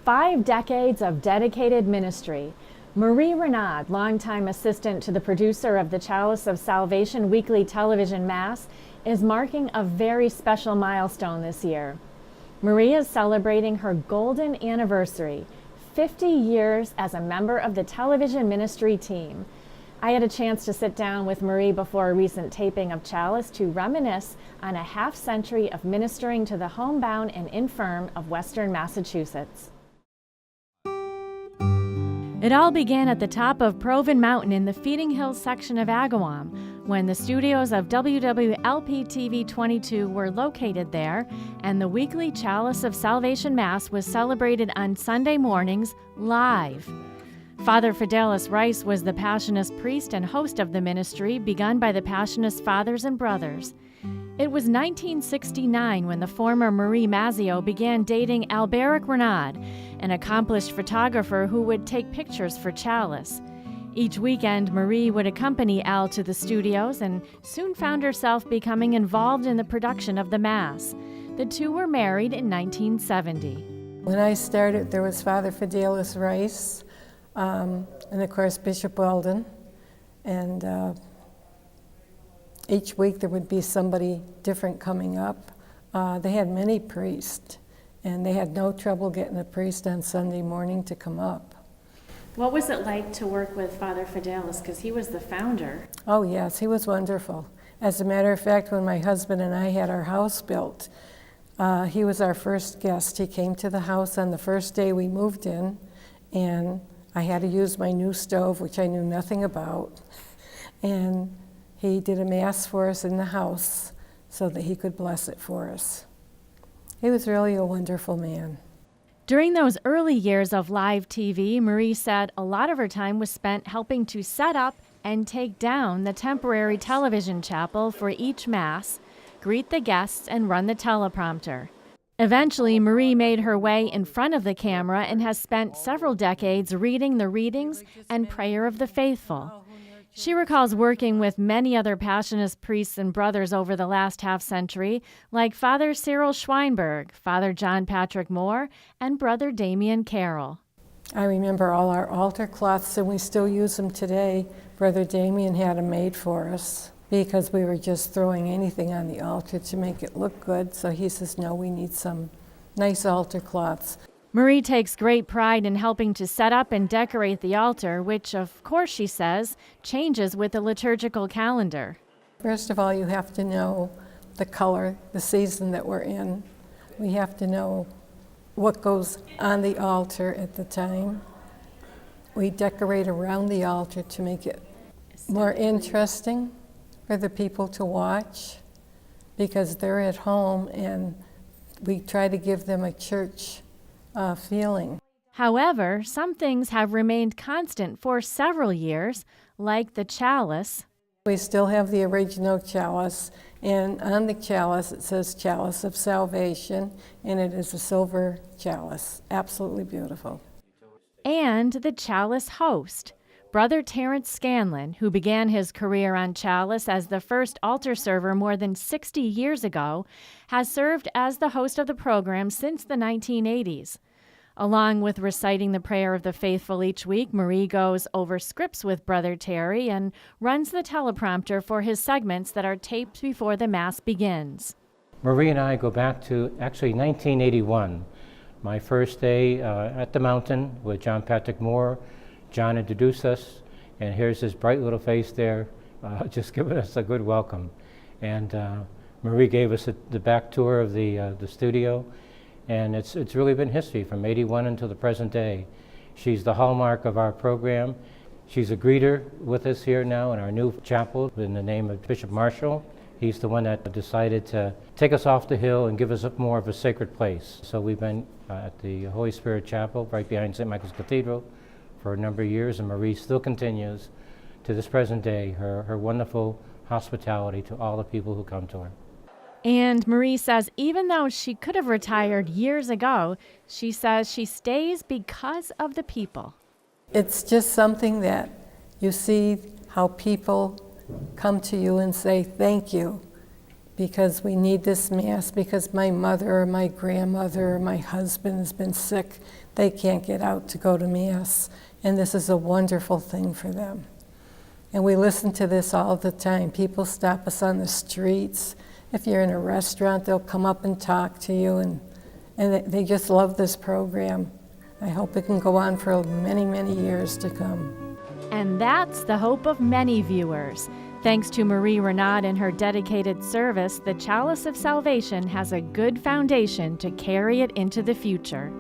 5 decades of dedicated ministry. Marie Renaud, longtime assistant to the producer of the Chalice of Salvation weekly television mass, is marking a very special milestone this year. Marie is celebrating her golden anniversary, 50 years as a member of the television ministry team. I had a chance to sit down with Marie before a recent taping of Chalice to reminisce on a half-century of ministering to the homebound and infirm of Western Massachusetts. It all began at the top of Proven Mountain in the Feeding Hills section of Agawam, when the studios of WWLP-TV 22 were located there, and the weekly Chalice of Salvation Mass was celebrated on Sunday mornings live. Father Fidelis Rice was the Passionist priest and host of the ministry begun by the Passionist fathers and brothers. It was 1969 when the former Marie Mazzio began dating Alberic Renaud, an accomplished photographer who would take pictures for Chalice. Each weekend, Marie would accompany Al to the studios and soon found herself becoming involved in the production of the Mass. The two were married in 1970. When I started, there was Father Fidelis Rice, and of course Bishop Weldon, and each week there would be somebody different coming up. They had many priests, and they had no trouble getting a priest on Sunday morning to come up. What was it like to work with Father Fidelis, because he was the founder? Oh yes, he was wonderful. As a matter of fact, when my husband and I had our house built, he was our first guest. He came to the house on the first day we moved in, and I had to use my new stove, which I knew nothing about, and he did a mass for us in the house so that he could bless it for us. He was really a wonderful man. During those early years of live TV, Marie said a lot of her time was spent helping to set up and take down the temporary television chapel for each Mass, greet the guests, and run the teleprompter. Eventually, Marie made her way in front of the camera and has spent several decades reading the readings and prayer of the faithful. She recalls working with many other Passionist priests and brothers over the last half-century, like Father Cyril Schweinberg, Father John Patrick Moore, and Brother Damian Carroll. I remember all our altar cloths, and we still use them today. Brother Damian had them made for us because we were just throwing anything on the altar to make it look good. So he says, no, we need some nice altar cloths. Marie takes great pride in helping to set up and decorate the altar, which, of course, she says, changes with the liturgical calendar. First of all, you have to know the color, the season that we're in. We have to know what goes on the altar at the time. We decorate around the altar to make it more interesting for the people to watch, because they're at home, and we try to give them a church feeling. However, some things have remained constant for several years, like the chalice. We still have the original chalice, and on the chalice it says Chalice of Salvation, and it is a silver chalice. Absolutely beautiful. And the chalice host. Brother Terrence Scanlon, who began his career on Chalice as the first altar server more than 60 years ago, has served as the host of the program since the 1980s. Along with reciting the prayer of the faithful each week, Marie goes over scripts with Brother Terry and runs the teleprompter for his segments that are taped before the Mass begins. Marie and I go back to actually 1981, my first day at the mountain with John Patrick Moore. John introduced us, and here's his bright little face there, just giving us a good welcome. And Marie gave us the back tour of the studio, and it's really been history from 81 until the present day. She's the hallmark of our program. She's a greeter with us here now in our new chapel in the name of Bishop Marshall. He's the one that decided to take us off the hill and give us more of a sacred place. So we've been at the Holy Spirit Chapel right behind St. Michael's Cathedral for a number of years, and Marie still continues to this present day her wonderful hospitality to all the people who come to her. And Marie says even though she could have retired years ago, she says she stays because of the people. It's just something that you see how people come to you and say thank you. because we need this Mass, because my mother or my grandmother or my husband has been sick. They can't get out to go to Mass, and this is a wonderful thing for them. And we listen to this all the time. People stop us on the streets. If you're in a restaurant, they'll come up and talk to you, and they just love this program. I hope it can go on for many, many years to come. And that's the hope of many viewers. Thanks to Marie Renaud and her dedicated service, the Chalice of Salvation has a good foundation to carry it into the future.